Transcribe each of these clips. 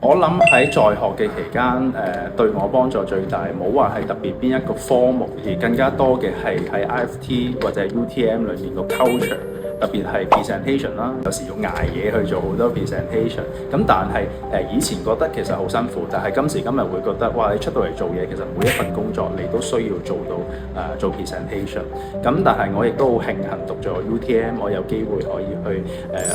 我諗喺在學嘅期間，對我幫助最大，冇話係特別邊一個科目，而更加多嘅係喺 IFT 或者 UTM 裏面個 culture，特別係 presentation 啦，有時要捱夜去做好多 presentation。咁但係以前覺得其實好辛苦，但係今時今日會覺得，哇！你出到嚟做嘢，其實每一份工作你都需要做到做 presentation。咁但係我亦都好慶幸讀咗 UTM，我有機會可以去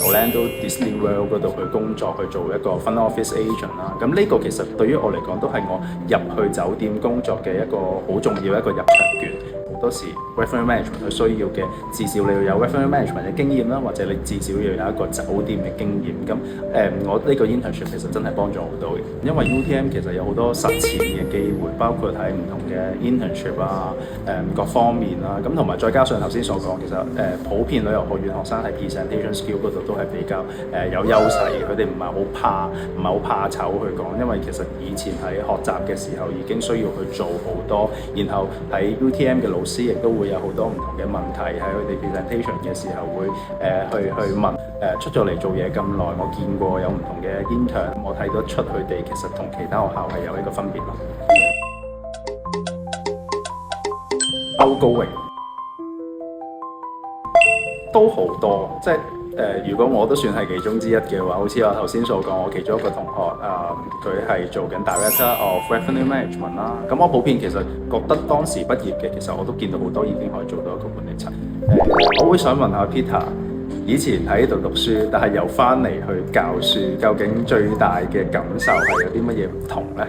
Orlando Disney World 嗰度去工作，去做一個 front office agent 啦。咁呢個其實對於我嚟講都係我入去酒店工作嘅一個好重要一個入場券。好多時 revenue management 佢需要嘅，至少你要有 revenue management 嘅經驗啦，或者你至少要有一個酒店嘅經驗。咁我呢個 internship 其實真係幫助好多嘅，因為 UTM 其實有好多實踐嘅機會，包括喺唔同嘅 internship 啊，各方面啦。咁同埋再加上頭先所講，其實普遍旅遊學院學生喺 presentation skill 嗰度都係比較有優勢，佢哋唔係好怕醜去講，因為其實以前喺學習嘅時候已經需要去做好多，然後喺 UTM 嘅老師亦都會有好多唔同嘅問題喺佢哋 presentation 嘅時候會去問。出咗嚟做嘢咁耐，我見過有唔同嘅 intern， 我睇得出佢哋其實同其他學校係有一個分別咯。outgoing 都好多，即係如果我都算係其中之一嘅話，好似我頭先所講，我其中一個同學佢係做緊 Director of Revenue Management 啦。咁我普遍其實覺得當時畢業嘅，其實我都見到好多已經可以做到一個管理層。我會想問下 Peter， 以前喺度讀書，但係又翻嚟去教書，究竟最大嘅感受係有啲乜嘢唔同呢？